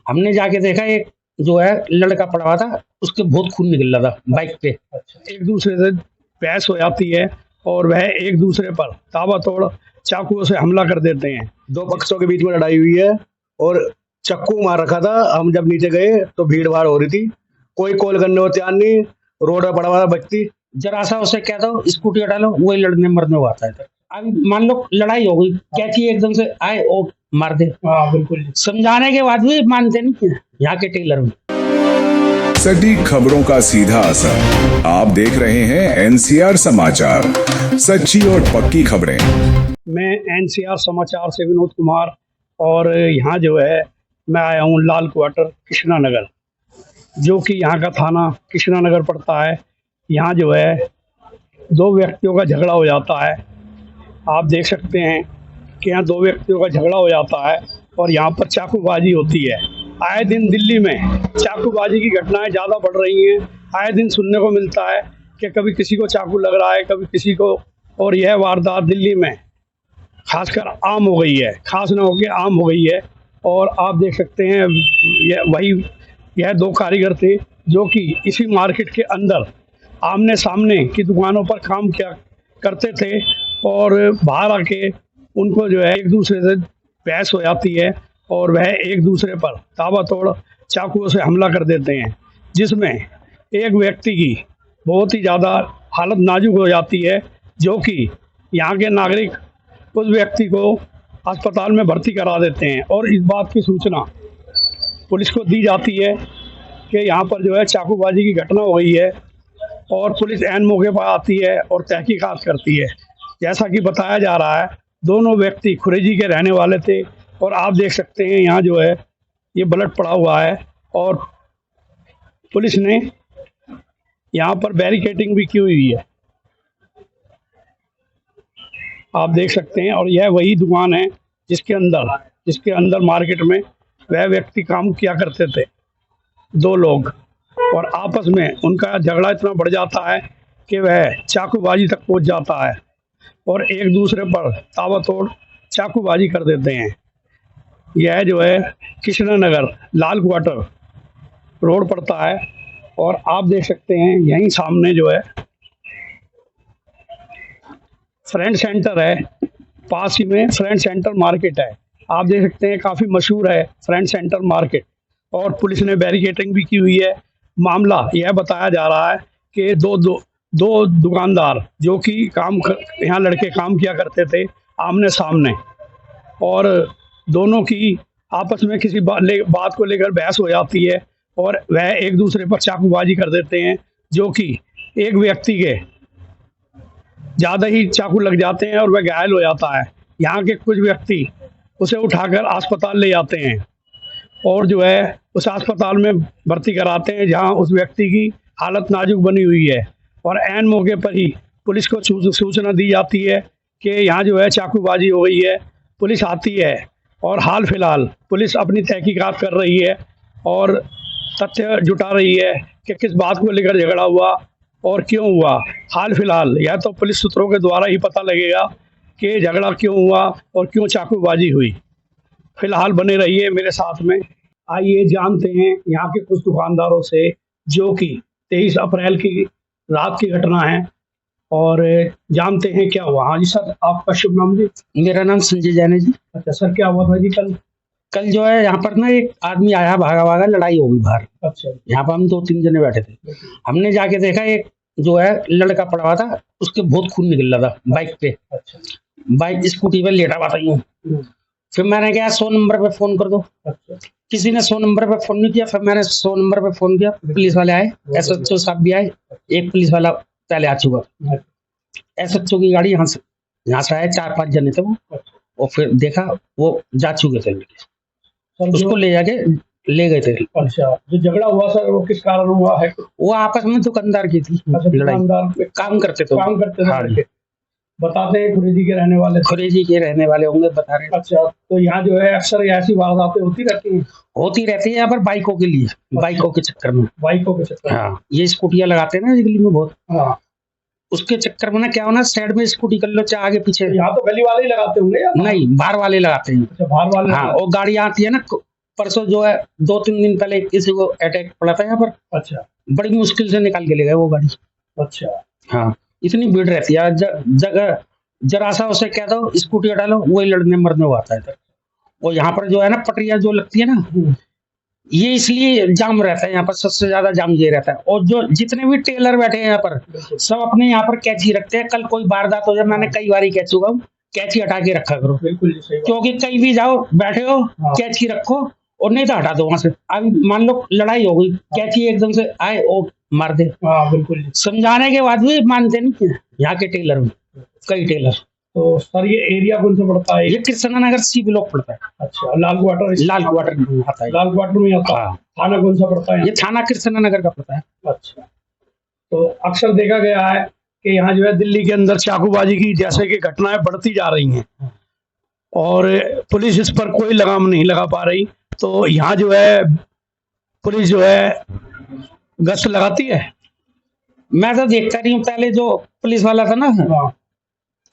हमने जाके देखा एक जो है लड़का पड़ा हुआ था, उसके बहुत खून निकल रहा था बाइक पे। एक दूसरे से बहस हो जाती है और वह एक दूसरे पर ताबड़तोड़ चाकुओं से हमला कर देते हैं। दो पक्षों के बीच में लड़ाई हुई है और चक्कू मार रखा था। हम जब नीचे गए तो भीड़ भाड़ हो रही थी, कोई कॉल करने को तैयार नहीं, रोड पर पड़ा हुआ व्यक्ति। जरा सा उसे कह दो स्कूटी हटा लो, वही लड़ने मरने को आता है। अभी मान लो लड़ाई हो गई, क्या चाहिए एकदम से आए और मार दे। हाँ बिल्कुल, समझाने के बाद भी मानते नहीं है यहाँ के टेलर में। सटीक खबरों का सीधा असर। आप देख रहे हैं एनसीआर समाचार, सच्ची और पक्की खबरें। मैं एनसीआर समाचार से विनोद कुमार, और यहाँ जो है मैं आया हूँ लाल क्वार्टर कृष्णा नगर, जो कि यहाँ का थाना कृष्णा नगर पड़ता है। यहाँ जो है दो व्यक्तियों का झगड़ा हो जाता है। आप देख सकते हैं कि यहाँ दो व्यक्तियों का झगड़ा हो जाता है और यहाँ पर चाकूबाजी होती है। आए दिन दिल्ली में चाकूबाजी की घटनाएं ज़्यादा बढ़ रही हैं। आए दिन सुनने को मिलता है कि कभी किसी को चाकू लग रहा है, कभी किसी को, और यह वारदात दिल्ली में खासकर आम हो गई है, खास न होकर आम हो गई है। और आप देख सकते हैं यह दो कारीगर थे जो कि इसी मार्केट के अंदर आमने सामने की दुकानों पर काम किया करते थे, और बाहर आके उनको जो है एक दूसरे से बहस हो जाती है और वह एक दूसरे पर ताबड़तोड़ चाकुओं से हमला कर देते हैं, जिसमें एक व्यक्ति की बहुत ही ज़्यादा हालत नाजुक हो जाती है, जो कि यहाँ के नागरिक उस व्यक्ति को अस्पताल में भर्ती करा देते हैं। और इस बात की सूचना पुलिस को दी जाती है कि यहाँ पर जो है चाकूबाजी की घटना हो गई है, और पुलिस ऐन मौके पर आती है और तहकीकात करती है। जैसा कि बताया जा रहा है, दोनों व्यक्ति खुरेजी के रहने वाले थे, और आप देख सकते हैं यहाँ जो है ये ब्लड पड़ा हुआ है, और पुलिस ने यहाँ पर बैरिकेडिंग भी की हुई है, आप देख सकते हैं। और यह वही दुकान है जिसके अंदर मार्केट में वह व्यक्ति काम किया करते थे, दो लोग, और आपस में उनका झगड़ा इतना बढ़ जाता है कि वह चाकूबाजी तक पहुंच जाता है और एक दूसरे पर ताबड़तोड़ चाकूबाजी कर देते हैं। यह जो है कृष्णा नगर लाल क्वार्टर रोड पड़ता है, और आप देख सकते हैं यहीं सामने जो है फ्रेंड सेंटर है, पास ही में फ्रेंड सेंटर मार्केट है। आप देख सकते हैं काफ़ी मशहूर है फ्रेंड सेंटर मार्केट, और पुलिस ने बैरिकेडिंग भी की हुई है। मामला यह बताया जा रहा है कि दो दुकानदार जो कि यहाँ लड़के काम किया करते थे आमने सामने, और दोनों की आपस में किसी बात को लेकर बहस हो जाती है और वह एक दूसरे पर चाकूबाजी कर देते हैं, जो कि एक व्यक्ति के ज़्यादा ही चाकू लग जाते हैं और वह घायल हो जाता है। यहाँ के कुछ व्यक्ति उसे उठाकर अस्पताल ले जाते हैं और जो है उस अस्पताल में भर्ती कराते हैं, जहाँ उस व्यक्ति की हालत नाजुक बनी हुई है। और ऐन मौके पर ही पुलिस को सूचना दी जाती है कि यहाँ जो है चाकूबाजी हो गई है। पुलिस आती है और हाल फिलहाल पुलिस अपनी तहकीकात कर रही है और तथ्य जुटा रही है कि किस बात को लेकर झगड़ा हुआ और क्यों हुआ। हाल फिलहाल यह तो पुलिस सूत्रों के द्वारा ही पता लगेगा कि झगड़ा क्यों हुआ और क्यों चाकूबाजी हुई। फिलहाल बने रहिए मेरे साथ में। आइए जानते हैं यहाँ के कुछ दुकानदारों से, जो कि 23 अप्रैल की रात की घटना है, और जानते हैं क्या हुआ। हाँ जी सर, आपका शुभ नाम जी? मेरा नाम संजय जैन है जी। अच्छा सर, क्या हुआ था जी कल जो है यहाँ पर ना एक आदमी आया, भागा लड़ाई हो गई बाहर। अच्छा। यहाँ पर हम 2-3 जने बैठे थे। हमने जाके देखा एक जो है लड़का पड़ा हुआ था, उसके बहुत खून निकल रहा था बाइक पे। अच्छा। बाइक स्कूटी पे लेटा हुआ था यूं। फिर मैंने कहा 100 नंबर पे फोन कर दो। अच्छा। किसी ने 100 नंबर पे फोन नहीं किया। फिर मैंने 100 नंबर पे फोन किया, पुलिस वाले आए, SHO साहब भी आए, एक पुलिस वाला पहले आ चुका। SHO की गाड़ी यहाँ से आए, 4-5 जने थे वो, और फिर देखा वो जा चुके थे, उसको ले जाके ले गए थे। अच्छा, जो झगड़ा हुआ सर वो किस कारण हुआ है? वो आपस में दुकानदार की थी। अच्छा, दुकानदार काम करते थे। हाँ, बताते हैं खुरेजी के रहने वाले। खुरेजी के रहने वाले होंगे, बता रहे। अच्छा, तो यहाँ जो है अक्सर ऐसी वारदातें होती रहती है यहाँ पर बाइकों के लिए। अच्छा। बाइकों के चक्कर में। हाँ, ये स्कूटियाँ लगाते हैं ना दिल्ली में बहुत। हाँ, उसके चक्कर में ना क्या होना, साइड में स्कूटी कर लो चाहे आगे पीछे। यहाँ तो गली वाले ही लगाते होंगे या? नहीं, बाहर वाले लगाते हैं। अच्छा, बाहर वाले। हाँ, और गाड़ियाँ आती है ना परसों जो है 2-3 दिन पहले किसी को अटैक पड़ा था यहाँ पर, अच्छा बड़ी मुश्किल से निकाल के ले गए वो गाड़ी। अच्छा। हाँ, इतनी भीड़ रहती है जगह, जरा सा उसे कह दो स्कूटी हटा लो, वही लड़ने मरने को आता है इधर। और यहाँ पर जो है ना पटरियां जो लगती है ना, ये इसलिए जाम रहता है यहाँ पर, सबसे ज्यादा जाम ये रहता है। और जो जितने भी टेलर बैठे हैं यहाँ पर, सब अपने यहाँ पर कैची रखते हैं। कल कोई वारदात हो जाए, मैंने कई बार कह चुका हूँ, कैची हटा के रखा करो, बिल्कुल जी, सही बात। क्योंकि कहीं भी जाओ बैठे हो, हाँ। कैची रखो और नहीं तो हटा दो वहां से। अभी मान लो लड़ाई हो गई, कैची एकदम से आए और मार दे। हाँ बिल्कुल जी। समझाने के बाद भी मानते नहीं है यहाँ के टेलर भी, कई टेलर। तो सर ये एरिया कौन सा पड़ता है? ये कृष्णा नगर सी ब्लॉक पड़ता है। अच्छा, लाल क्वार्टर। लाल क्वार्टर में आता है। लाल क्वार्टर में आता है। हाँ। थाना कौन सा पड़ता है? ये थाना कृष्णा नगर का पड़ता है। अच्छा। तो अक्सर देखा गया है कि यहाँ जो है दिल्ली के अंदर चाकूबाजी की जैसे कि घटनाएं बढ़ती जा रही हैं और पुलिस इस पर कोई लगाम नहीं लगा पा रही। तो यहाँ जो है पुलिस जो है गश्त लगाती है। मैं तो देखता रही हूँ, पहले जो पुलिस वाला था ना हाँ।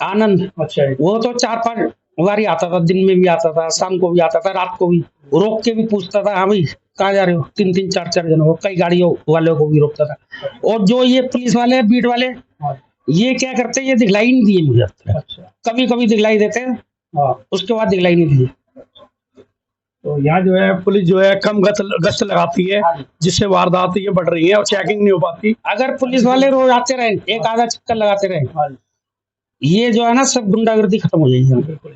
आनंद, अच्छा जी। वो तो 4-5 बार आता था, दिन में भी आता था, शाम को भी आता था, रात को भी रोक के भी पूछता था, हाँ भाई कहाँ जा रहे हो, 3-3 4-4 जनों को, कई गाड़ियों वालों को भी रोकता था। और जो ये पुलिस वाले बीट वाले, हाँ। ये क्या करते हैं, ये दिखलाई नहीं दिए मुझे। अच्छा। कभी कभी दिखलाई देते हैं, हाँ। उसके बाद दिखलाई नहीं दिए। तो यहाँ जो है पुलिस जो है कम गश्त लगाती है, जिससे वारदात ये बढ़ रही है और चेकिंग नहीं हो पाती। अगर पुलिस वाले रोज आते रहे, एक आधा चक्कर लगाते रहे, ये जो है ना सब गुंडागर्दी खत्म हो जाएगी। बिल्कुल।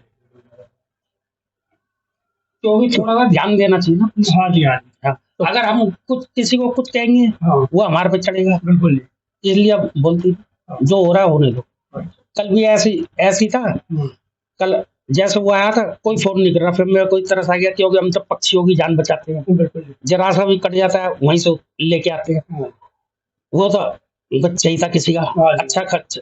तो भी थोड़ा सा ध्यान देना चाहिए ना। हाँ जी, हाँ जी। हाँ, अगर हम कुछ किसी को कुछ कहेंगे, हाँ। वो हमारे पे चढ़ेगा। बिल्कुल जी। इसलिए अब बोलती जो हो रहा है होने दो। कल भी ऐसी था, कल जैसे वो आया था, कोई फोन नहीं कर रहा, फिर मेरा कोई तरस आ गया, क्योंकि हम तो पक्षियों की जान बचाते हैं। बिल्कुल जी। जरा सा भी कट जाता है वहीं से लेके आते हैं। वो तो बच्चा ही था किसी का, हाँ जी। अच्छा खर्च,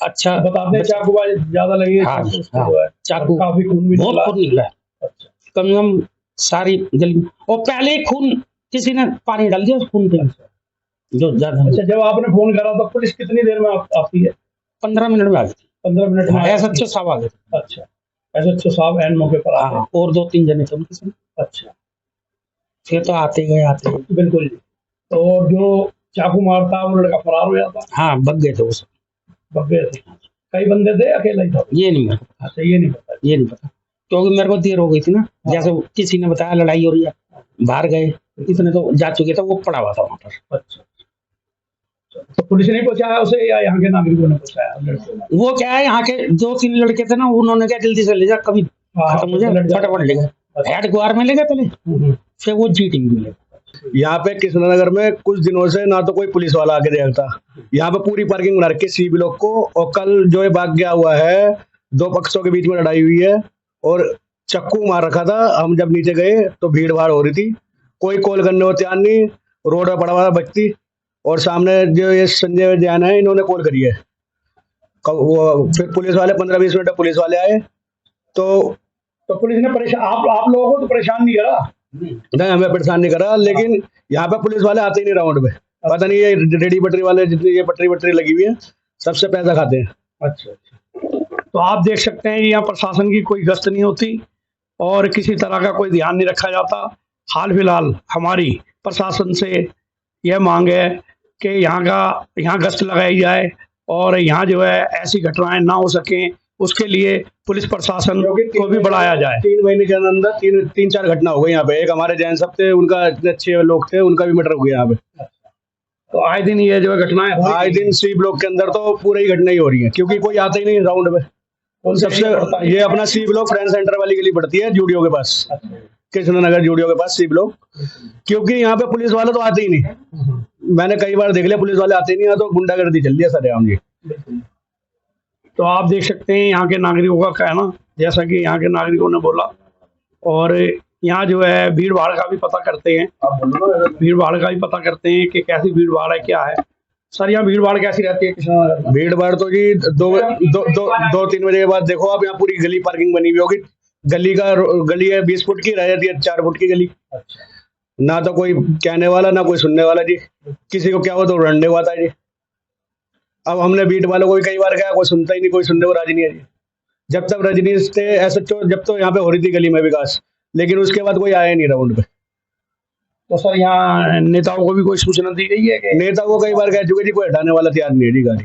अच्छा बताते हैं चाकूबाजी ज्यादा लगी है। हाँ, उसको हाँ। जो है चाकू काफी खून भी बहुत निकला। खून निकला है। अच्छा। कम से कम सारी गली में। और पहले ही खून किसी ने पानी डाल दिया उस खून पे, जो ज्यादा। अच्छा, जब आपने फोन करा तो पुलिस कितनी देर में आती है? 15 मिनट में आ गई थी। 15 मिनट में? ऐसा अच्छा साहब आ गए थे। अच्छा, SHO साहब एंड मौके पर आते हैं। हाँ, और 2-3 जने थे उनके साथ। अच्छा। फिर तो आते गए। बिल्कुल जी। तो जो चाकू मारता वो लड़का फरार हो जाता? हाँ, भग गए थे वो सब। भग गए थे? कई बंदे थे, अकेला ही था? ये नहीं मेरे को पता। अच्छा, ये नहीं पता। क्योंकि मेरे को देर हो गई थी ना। जैसे किसी ने बताया लड़ाई हो रही है, बाहर गए, इतने तो जा चुके थे, वो पड़ा हुआ था वहां पर। अच्छा। तो पुलिस ने पहुंचाया उसे या यहाँ के नागरिकों ने पहुंचाया? वो क्या है, यहाँ के 2-3 लड़के थे ना, उन्होंने क्या जल्दी से ले जा, कभी खत्म हो जाए, फटाफट ले गए। हेड ग्वार में ले गए पहले, फिर वो जीटिंग में ले गए। यहाँ पे कृष्णनगर में कुछ दिनों से ना तो कोई पुलिस वाला आके देखता। यहाँ पे पूरी पार्किंग बना रखी है सी ब्लॉक को। और कल जो ये भाग गया हुआ है, 2 पक्षों के बीच में लड़ाई हुई है और चक्कू मार रखा था। हम जब नीचे गए तो भीड़ भाड़ हो रही थी, कोई कॉल करने को तैयार नहीं, रोड पर पड़ा हुआ था व्यक्ति। और सामने जो ये संजय जैन है, इन्होंने कॉल करी है। वो फिर पुलिस वाले 15-20 मिनट पुलिस वाले आए तो पुलिस ने परेशान आप लोगों को तो परेशान नहीं करा? नहीं, हमें परेशान नहीं करा, लेकिन यहाँ पे पुलिस वाले आते ही नहीं राउंड में। पता नहीं ये रेडी पटरी वाले, जितनी ये पटरी लगी हुई है, सबसे पैसा खाते हैं। अच्छा। तो आप देख सकते हैं यहाँ प्रशासन की कोई गश्त नहीं होती और किसी तरह का कोई ध्यान नहीं रखा जाता। हाल फिलहाल हमारी प्रशासन से यह मांग है कि यहाँ गश्त लगाई जाए और यहाँ जो है ऐसी घटनाएं ना हो सकें, उसके लिए पुलिस प्रशासन को भी बढ़ाया जाए। 3 महीने के अंदर 3-4 घटना हो गई यहाँ पे। एक हमारे जैन साहब थे, उनका इतने अच्छे लोग थे, उनका भी मर्डर हो गया यहाँ पे। तो आए दिन ये जो है घटनाएं, आए दिन सी ब्लॉक के अंदर तो पूरी ही घटना ही हो रही है, क्योंकि कोई आता ही नहीं राउंड में। सबसे ये अपना सी ब्लॉक फ्रेंड सेंटर वाली गली पड़ती है, जूडियो के पास, कृष्णनगर जूडियो के पास सी ब्लॉक। क्योंकि यहाँ पे पुलिस वाले तो आते ही नहीं। मैंने कई बार देख लिया, पुलिस वाले आते ही नहीं, तो गुंडागर्दी चल रही है सरेआम जी। तो आप देख सकते हैं यहाँ के नागरिकों का कहना, जैसा कि यहाँ के नागरिकों ने बोला। और यहाँ जो है भीड़ भाड़ का भी पता करते हैं, कि कैसी भीड़ भाड़ है, क्या है। सर यहाँ भीड़ भाड़ कैसी रहती है कृष्णनगर? भीड़ भाड़ तो जी 2-3 बजे के बाद देखो आप, यहाँ पूरी गली पार्किंग बनी हुई होगी। गली है 20 फुट की, रह जाती है 4 फुट की गली। ना तो कोई कहने वाला, ना कोई सुनने वाला जी। किसी को क्या हो तो रंडे को आता है जी। अब हमने बीट वालों को भी कई बार कहा, कोई सुनता ही नहीं, कोई सुनने को राजी नहीं है जी। जब तक रजनीश थे SHO, जब तो यहाँ पे हो रही थी गली में विकास, लेकिन उसके बाद कोई आया नहीं राउंड पे। तो सर यहाँ नेताओं को भी कोई सूचना दी गई है कि नेता को कई बार कह चुके जी, कोई हटाने वाला तैयार नहीं है जी गाड़ी।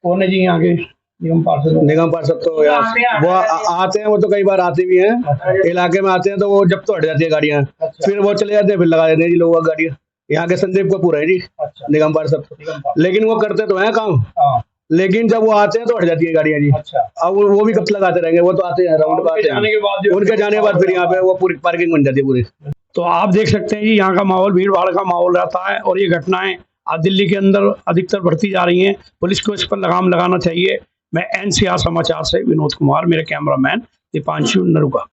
कौन है जी यहाँ के निगम पार्षद? निगम पार्षद तो यार वो आते हैं, वो तो कई बार आते भी हैं, इलाके में आते हैं तो वो जब तो हट जाती है गाड़ियाँ, फिर वो चले जाते हैं, फिर लगा देते हैं जी लोगों का गाड़ियाँ। यहाँ के संदीप कपूर है जी निगम पार्षद, लेकिन वो करते तो हैं काम, लेकिन जब वो आते हैं तो हट जाती है गाड़ियाँ जी। अब वो भी कब तक लगाते रहेंगे, वो तो आते हैं राउंड पे आते हैं, उनके जाने के बाद फिर यहाँ पे वो पूरी पार्किंग बन जाती है पूरी। तो आप देख सकते हैं कि यहाँ का माहौल भीड़ भाड़ का माहौल रहता है और ये घटनाएं आज दिल्ली के अंदर अधिकतर बढ़ती जा रही हैं। पुलिस को इस पर लगाम लगाना चाहिए। मैं NCR समाचार से विनोद कुमार, मेरे कैमरामैन दीपांशु नरुका।